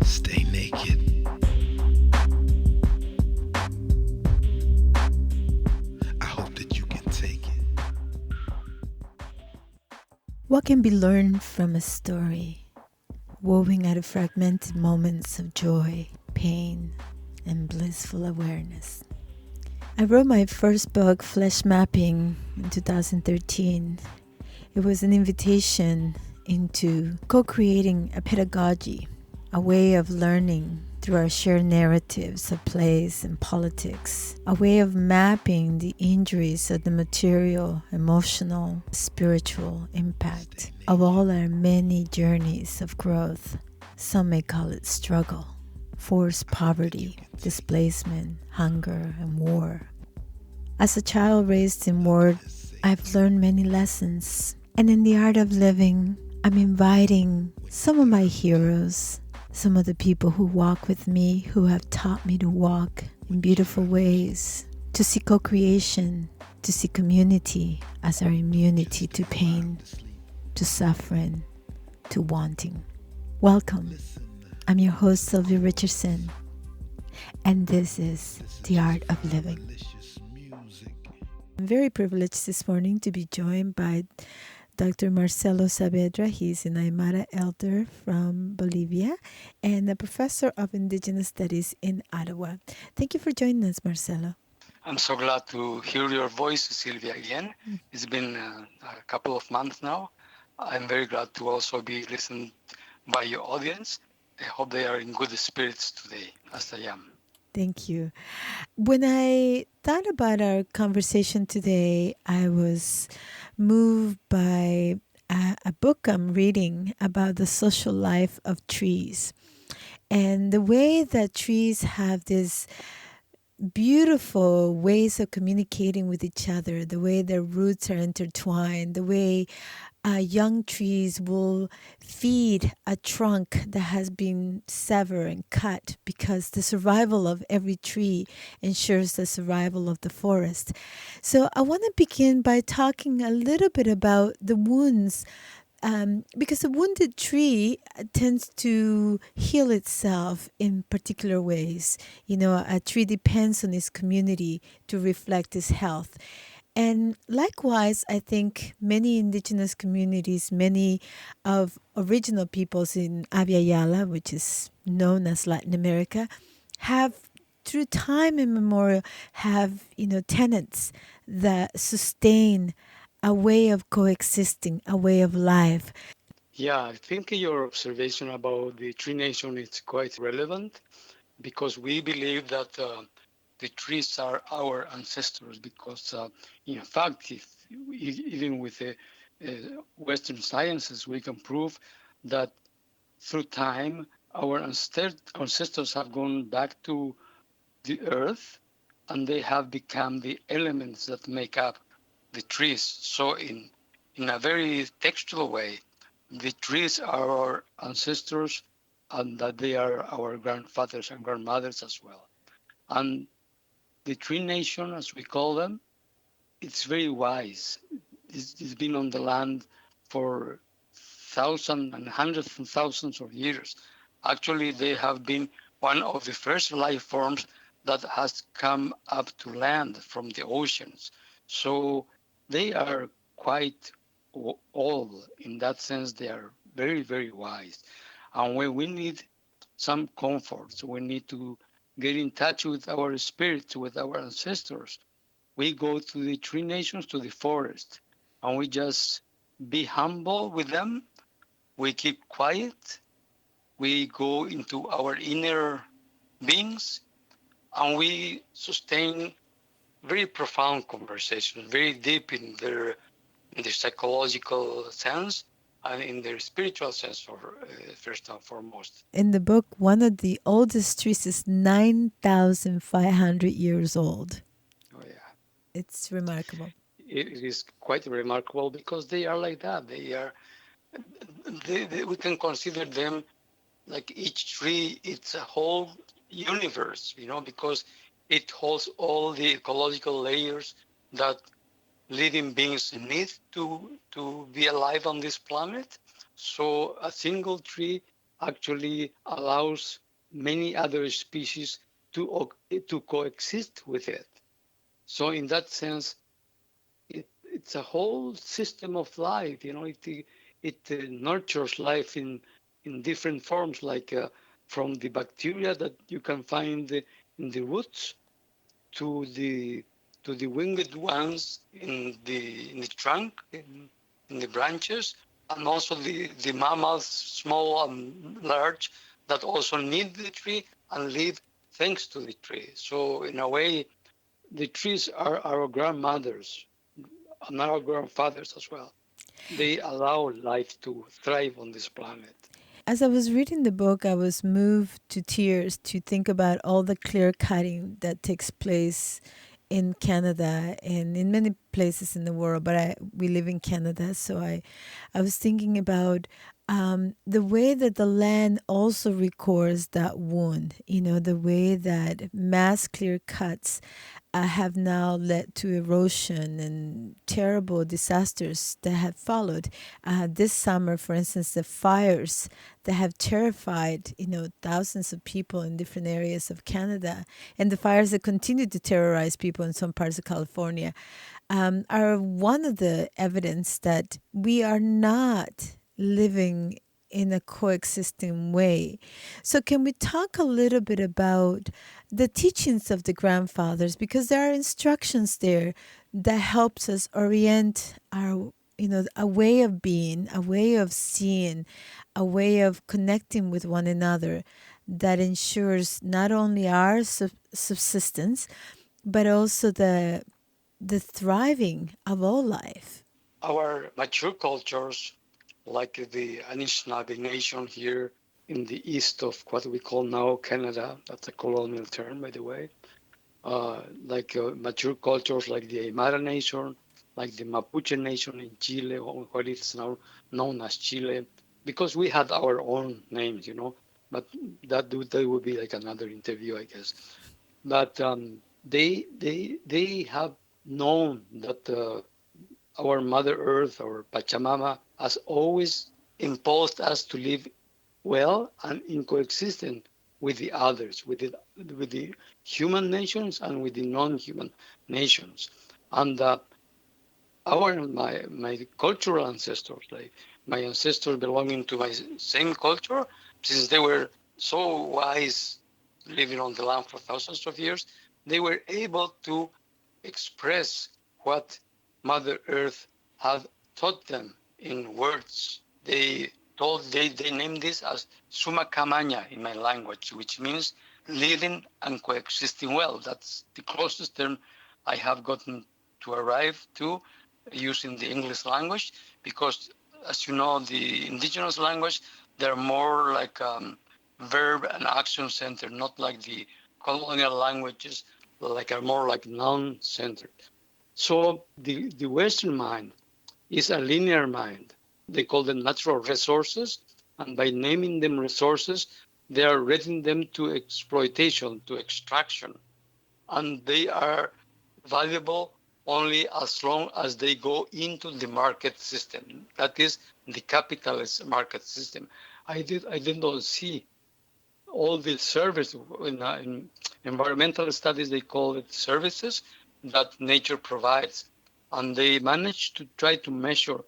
Stay naked. I hope that you can take it. What can be learned from a story, woven out of fragmented moments of joy, pain, and blissful awareness? I wrote my first book, Flesh Mapping, in 2013. It was an invitation into co-creating a pedagogy, a way of learning through our shared narratives of place and politics, a way of mapping the injuries of the material, emotional, spiritual impact of all our many journeys of growth. Some may call it struggle, forced poverty, displacement, hunger, and war. As a child raised in war, I've learned many lessons. And in the art of living, I'm inviting some of my heroes, some of the people who walk with me, who have taught me to walk in beautiful ways, to see co-creation, to see community as our immunity to pain, to suffering, to wanting. Welcome. I'm your host, Sylvia Richardson, and this is The Art of Living. I'm very privileged this morning to be joined by Dr. Marcelo Saavedra. He's an Aymara elder from Bolivia and a professor of Indigenous Studies in Ottawa. Thank you for joining us, Marcelo. I'm so glad to hear your voice, Sylvia, again. It's been a couple of months now. I'm very glad to also be listened by your audience. I hope they are in good spirits today, as I am. Thank you. When I thought about our conversation today, I was moved by a book I'm reading about the social life of trees and the way that trees have this beautiful ways of communicating with each other, the way their roots are intertwined, the way young trees will feed a trunk that has been severed and cut because the survival of every tree ensures the survival of the forest. So I want to begin by talking a little bit about the wounds because a wounded tree tends to heal itself in particular ways. You know, a tree depends on its community to reflect its health. And likewise, I think many indigenous communities, many of original peoples in Abya Yala, which is known as Latin America, have through time immemorial have, tenets that sustain a way of coexisting, a way of life. Yeah, I think your observation about the tree nation is quite relevant because we believe that the trees are our ancestors because, in fact, even with the Western sciences, we can prove that through time, our ancestors have gone back to the earth and they have become the elements that make up the trees. So in a very textual way, the trees are our ancestors and that they are our grandfathers and grandmothers as well. And the tree nation, as we call them, it's very wise. It's been on the land for thousands and hundreds and thousands of years. Actually, they have been one of the first life forms that has come up to land from the oceans. So they are quite old. In that sense, they are very, very wise. And when we need some comfort, so we need to get in touch with our spirits, with our ancestors, we go to the tree nations, to the forest, and we just be humble with them. We keep quiet. We go into our inner beings, and we sustain very profound conversations, very deep in their psychological sense and in their spiritual sense, first and foremost. In the book, one of the oldest trees is 9,500 years old. Oh, yeah. It's remarkable. It is quite remarkable because they are like that. We can consider them like each tree, it's a whole universe, because it holds all the ecological layers that living beings need to be alive on this planet. So a single tree actually allows many other species to coexist with it. So in that sense, it's a whole system of life. It nurtures life in different forms, like from the bacteria that you can find in the roots to the winged ones in the trunk, in the branches, and also the mammals, small and large, that also need the tree and live thanks to the tree. So in a way, the trees are our grandmothers and our grandfathers as well. They allow life to thrive on this planet. As I was reading the book, I was moved to tears to think about all the clear cutting that takes place in Canada and in many places in the world. But we live in Canada, so I was thinking about the way that the land also records that wound. The way that mass clear cuts have now led to erosion and terrible disasters that have followed. This summer, for instance, the fires that have terrified, thousands of people in different areas of Canada, and the fires that continue to terrorize people in some parts of California, are one of the evidence that we are not living in a coexisting way. So can we talk a little bit about the teachings of the grandfathers, because there are instructions there that helps us orient our a way of being, a way of seeing, a way of connecting with one another that ensures not only our subsistence but also the thriving of all life. Our mature cultures, like the Anishinaabe Nation here in the east of what we call now Canada, that's a colonial term, by the way, like mature cultures like the Aymara Nation, like the Mapuche Nation in Chile, or what is now known as Chile, because we had our own names, but that would be like another interview, I guess. But they have known that our Mother Earth, our Pachamama, has always imposed us to live well and in coexistence with the others, with the human nations and with the non-human nations. And my cultural ancestors, like my ancestors belonging to my same culture, since they were so wise, living on the land for thousands of years, they were able to express what Mother Earth had taught them in words. They named this as Suma Kamanya in my language, which means living and coexisting well. That's the closest term I have gotten to arrive to using the English language, because as you know, the indigenous language, they're more like verb and action centered, not like the colonial languages, like are more like noun centered. So the Western mind is a linear mind. They call them natural resources, and by naming them resources, they are rating them to exploitation, to extraction, and they are valuable only as long as they go into the market system. That is the capitalist market system. I did not see all the service in environmental studies. They call it services that nature provides, and they manage to try to measure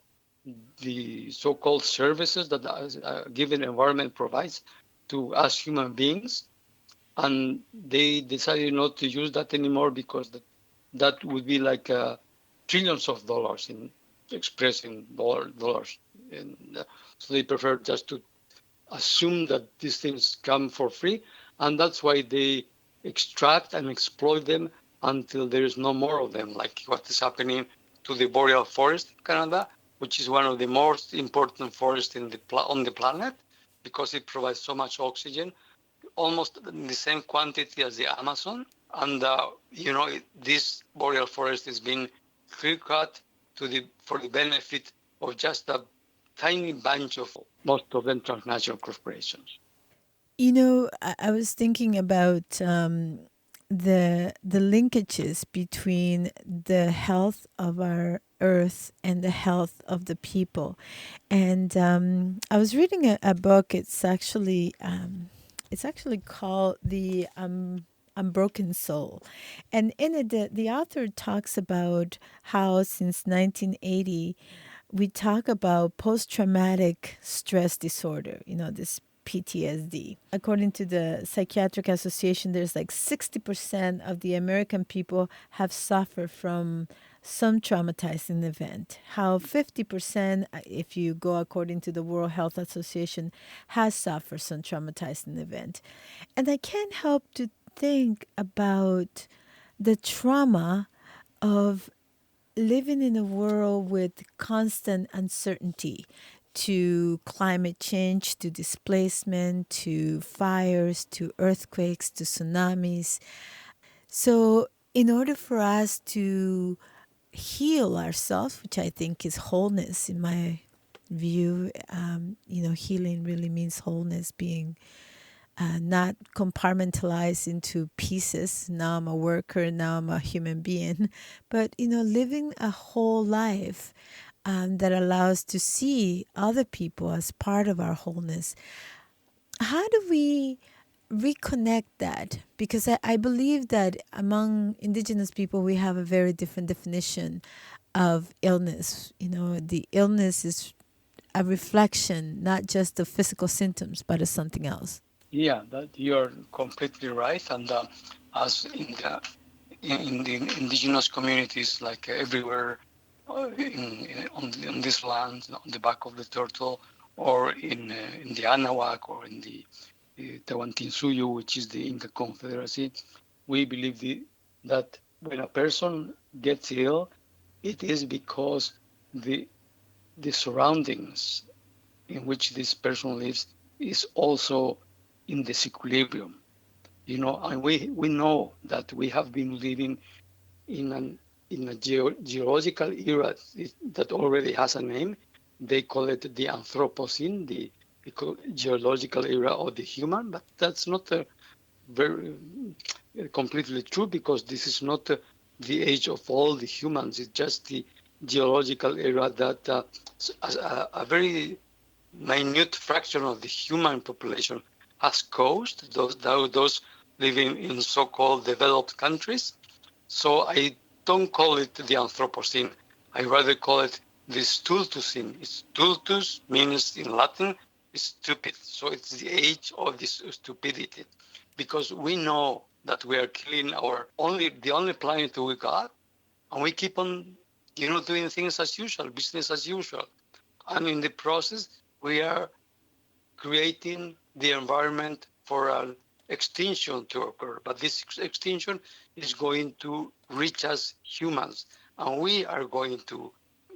the so-called services that a given environment provides to us human beings, and they decided not to use that anymore because that would be like trillions of dollars in expressing dollars, and so they prefer just to assume that these things come for free, and that's why they extract and exploit them until there is no more of them, like what is happening to the boreal forest in Canada, which is one of the most important forests on the planet, because it provides so much oxygen, almost in the same quantity as the Amazon. And this boreal forest is being clear cut for the benefit of just a tiny bunch of, most of them, transnational corporations. I was thinking about the linkages between the health of our earth and the health of the people. And I was reading a book. It's actually called the Unbroken Soul, and in it, the author talks about how since 1980 we talk about post-traumatic stress disorder, this PTSD. According to the Psychiatric Association, there's like 60% of the American people have suffered from some traumatizing event. How 50%, if you go according to the World Health Association, has suffered some traumatizing event. And I can't help to think about the trauma of living in a world with constant uncertainty, to climate change, to displacement, to fires, to earthquakes, to tsunamis. So, in order for us to heal ourselves, which I think is wholeness in my view, healing really means wholeness, being not compartmentalized into pieces. Now I'm a worker, now I'm a human being, but living a whole life that allows to see other people as part of our wholeness. How do we reconnect that? Because I believe that among Indigenous people, we have a very different definition of illness. The illness is a reflection, not just the physical symptoms, but of something else. Yeah, that you're completely right. And as in the indigenous communities, like everywhere on this land, on the back of the turtle, or in the Anahuac, or in the Tawantinsuyo, which is the Inca Confederacy, we believe that when a person gets ill, it is because the surroundings in which this person lives is also in disequilibrium. And we know that we have been living in a geological era that already has a name. They call it the Anthropocene, the geological era of the human, but that's not very completely true, because this is not the age of all the humans. It's just the geological era that a very minute fraction of the human population has caused, those living in so-called developed countries. So I don't call it the Anthropocene. I rather call it the Stultucene. Stultus means in Latin stupid. So it's the age of this stupidity, because we know that we are killing the only planet we got, and we keep on, doing things as usual, business as usual. And in the process, we are creating the environment for an extinction to occur. But this extinction is going to reach us humans, and we are going to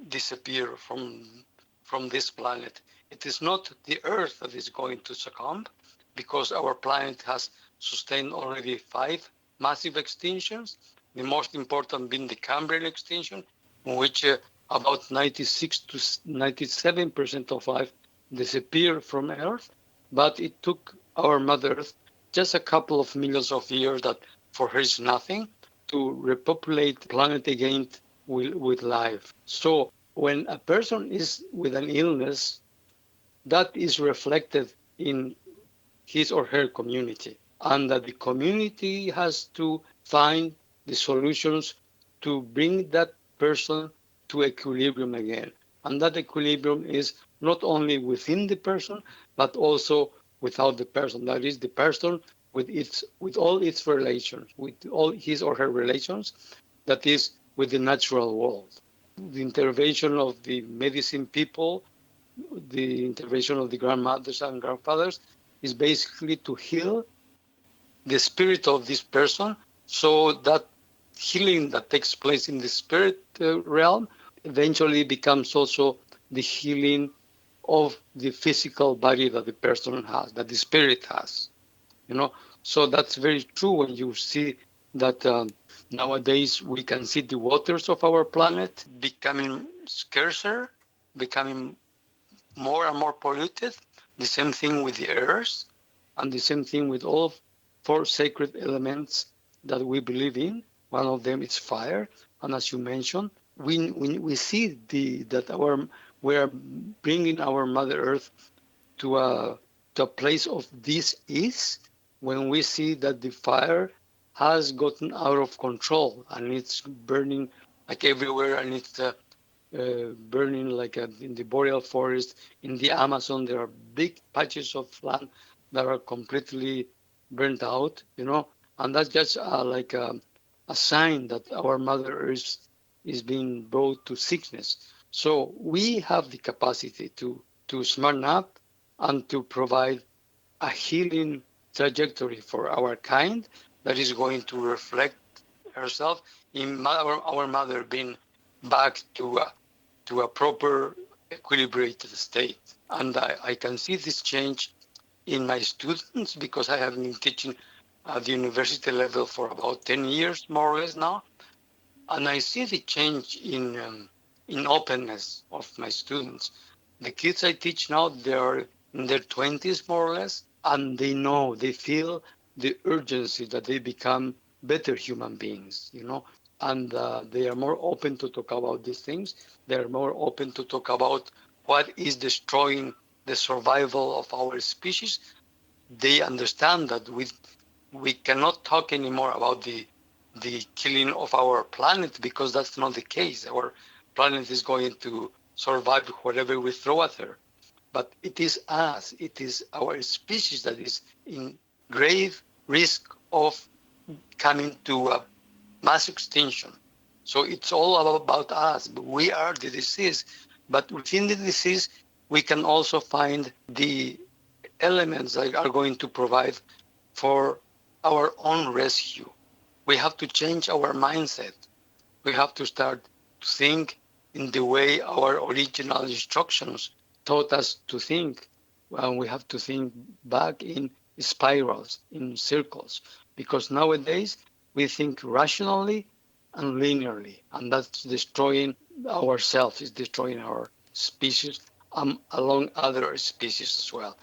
disappear from this planet. It is not the Earth that is going to succumb, because our planet has sustained already 5 massive extinctions, the most important being the Cambrian extinction, in which about 96 to 97% of life disappear from Earth, but it took our Mother Earth just a couple of millions of years, that for her is nothing, to repopulate the planet again with life. So when a person is with an illness, that is reflected in his or her community, and that the community has to find the solutions to bring that person to equilibrium again. And that equilibrium is not only within the person, but also without the person. That is, the person with all its relations, with all his or her relations, that is, with the natural world. The intervention of the medicine people, the intervention of the grandmothers and grandfathers, is basically to heal the spirit of this person, so that healing that takes place in the spirit realm eventually becomes also the healing of the physical body that the person has, that the spirit has. So that's very true when you see that nowadays we can see the waters of our planet becoming scarcer, becoming more and more polluted. The same thing with the earth, and the same thing with all 4 sacred elements that we believe in. One of them is fire, and as you mentioned, we see that we are bringing our Mother Earth to a place of dis-ease when we see that the fire has gotten out of control and it's burning like everywhere, and it's burning like in the boreal forest, in the Amazon. There are big patches of land that are completely burnt out, and that's just like a sign that our Mother Earth is being brought to sickness. So we have the capacity to smarten up and to provide a healing trajectory for our kind that is going to reflect herself in our mother being back to a proper equilibrated state. And I can see this change in my students because I have been teaching at the university level for about 10 years, more or less now. And I see the change in openness of my students. The kids I teach now, they are in their 20s, more or less, and they feel the urgency that they become better human beings, and they are more open to talk about these things. They are more open to talk about what is destroying the survival of our species. They understand that we cannot talk anymore about the killing of our planet, because that's not the case. Our planet is going to survive whatever we throw at her. But it is us, it is our species that is in grave risk of coming to a mass extinction. So it's all about us. We are the disease. But within the disease, we can also find the elements that are going to provide for our own rescue. We have to change our mindset. We have to start to think in the way our original instructions taught us to think. We have to think back in spirals, in circles, because nowadays we think rationally and linearly, and that's destroying ourselves, it's destroying our species, along other species as well.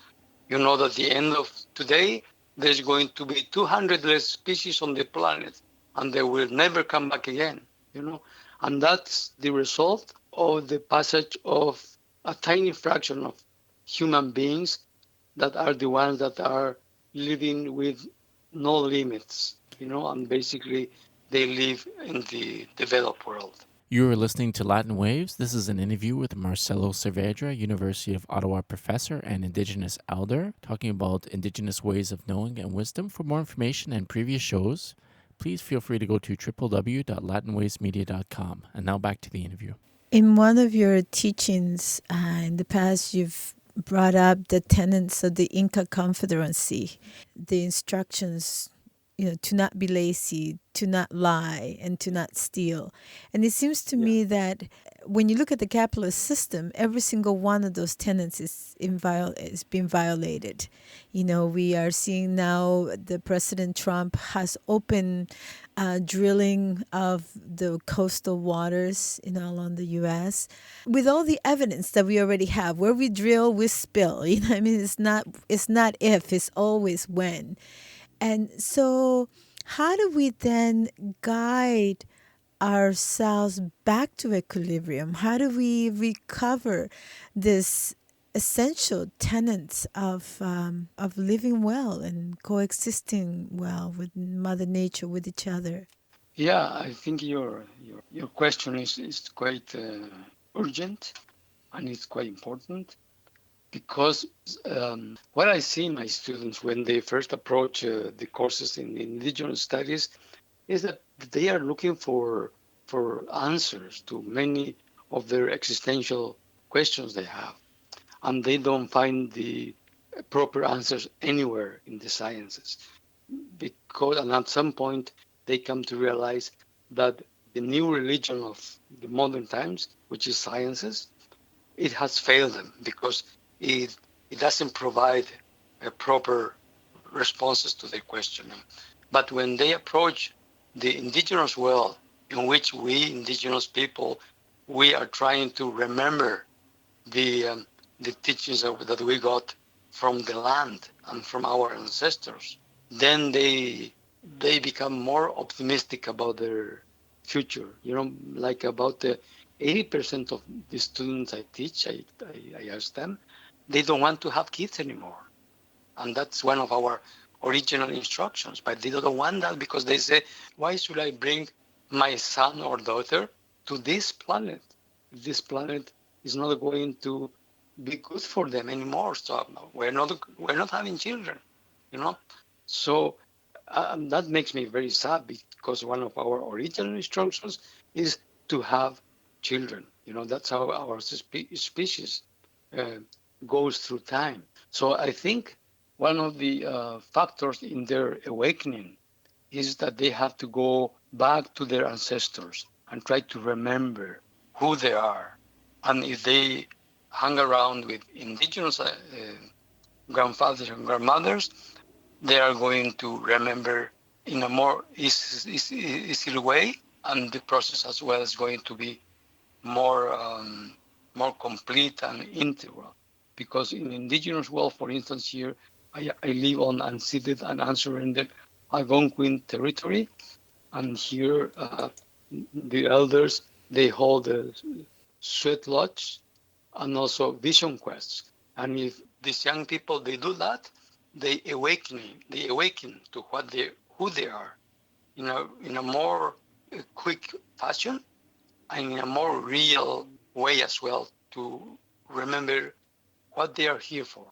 You know that at the end of today, there's going to be 200 less species on the planet, and they will never come back again, And that's the result of the passage of a tiny fraction of human beings that are the ones that are living with no limits, and basically they live in the developed world. You are listening to Latin Waves. This is an interview with Marcelo Saavedra, University of Ottawa professor and Indigenous elder, talking about Indigenous ways of knowing and wisdom. For more information and previous shows, please feel free to go to www.latinwavesmedia.com. And now back to the interview. In one of your teachings in the past, you've brought up the tenets of the Inca Confederacy, the instructions, to not be lazy, to not lie, and to not steal. And it seems to me that when you look at the capitalist system, every single one of those tenets is being violated. We are seeing now the President Trump has opened drilling of the coastal waters, along the U.S. with all the evidence that we already have. Where we drill, we spill. I mean, it's not if, it's always when. And so how do we then guide ourselves back to equilibrium? How do we recover this essential tenets of living well and coexisting well with Mother Nature, with each other? Yeah, I think your question is quite urgent, and it's quite important, because what I see in my students when they first approach the courses in Indigenous Studies is that they are looking for answers to many of their existential questions they have, and they don't find the proper answers anywhere in the sciences. And at some point, they come to realize that the new religion of the modern times, which is sciences, it has failed them because it doesn't provide proper responses to their questioning. But when they approach the indigenous world, in which we indigenous people, we are trying to remember the teachings that we got from the land and from our ancestors, then they become more optimistic about their future. Like about 80% of the students I teach, I ask them, they don't want to have kids anymore. And that's one of our original instructions. But they don't want that because they say, why should I bring my son or daughter to this planet? This planet is not going to be good for them anymore. So we're not having children, you know. So that makes me very sad because one of our original instructions is to have children. That's how our species uh, goes through time. So I think one of the factors in their awakening is that they have to go back to their ancestors and try to remember who they are. And if they hang around with indigenous grandfathers and grandmothers, they are going to remember in a more easy way, and the process as well is going to be more complete and integral. Because in indigenous world, for instance, here I live on unceded and unsurrendered Algonquin territory, and here the elders they hold a sweat lodge and also vision quests. And if these young people they do that, they awaken to who they are in a more quick fashion and in a more real way as well to remember what they are here for.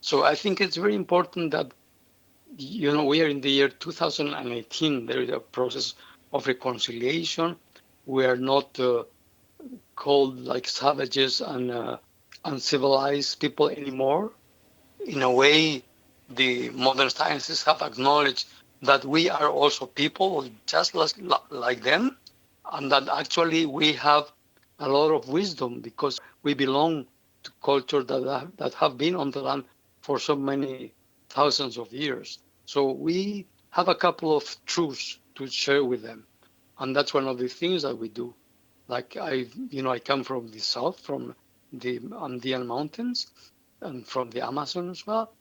So I think it's very important that we are in the year 2018. There is a process of reconciliation. We are not called like savages and uncivilized people anymore. In a way, the modern sciences have acknowledged that we are also people just like them, and that actually we have a lot of wisdom because we belong to cultures that have been on the land for so many thousands of years. So we have a couple of truths to share with them, and that's one of the things that we do. Like I come from the south, from the Andean mountains, and from the Amazon as well,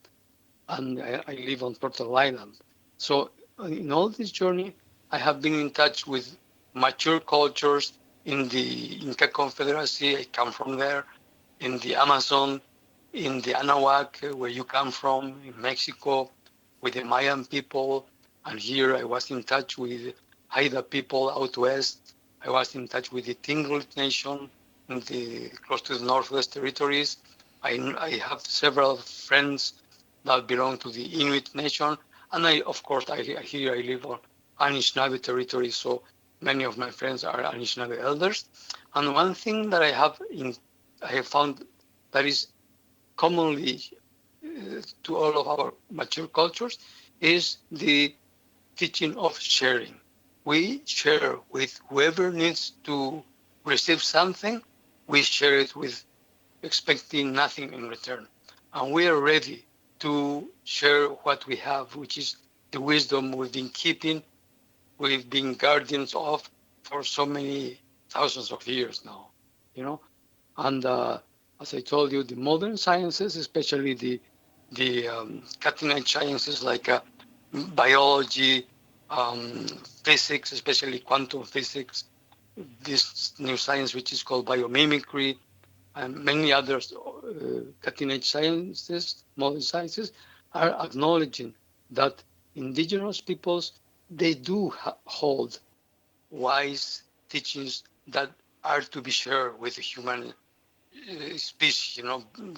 and I live on Turtle Island. So in all this journey, I have been in touch with mature cultures in the Inca Confederacy. I come from there, in the Amazon, in the Anahuac, where you come from, in Mexico, with the Mayan people. And here I was in touch with Haida people out west. I was in touch with the Tlingit Nation close to the Northwest Territories. I have several friends that belong to the Inuit Nation. And of course, here I live on Anishinaabe territory, so many of my friends are Anishinaabe elders. And one thing that I have found that is commonly to all of our mature cultures is the teaching of sharing. We share with whoever needs to receive something. We share it with expecting nothing in return. And we are ready to share what we have, which is the wisdom we've been keeping, we've been guardians of for so many thousands of years now. And as I told you, the modern sciences, especially the cutting edge sciences like biology, physics, especially quantum physics, this new science which is called biomimicry, and many others, cutting-edge sciences, modern sciences, are acknowledging that indigenous peoples, they do hold wise teachings that are to be shared with the human species,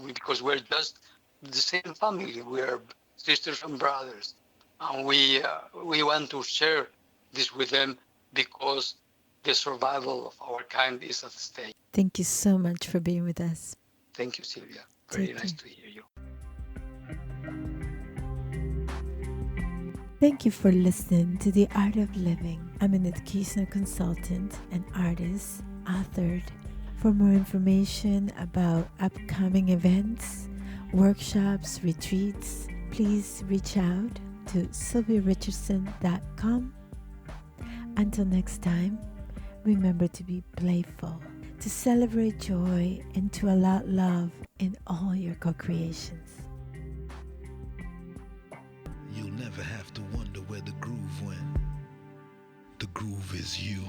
because we're just the same family. We are sisters and brothers, and we want to share this with them because the survival of our kind is at stake. Thank you so much for being with us. Thank you, Sylvia. Very Take nice care. to hear you. Thank you for listening to The Art of Living. I'm an educational consultant and artist, authored. For more information about upcoming events, workshops, retreats, please reach out to sylviarichardson.com. Until next time, remember to be playful, to celebrate joy, and to allow love in all your co-creations. You'll never have to wonder where the groove went. The groove is you.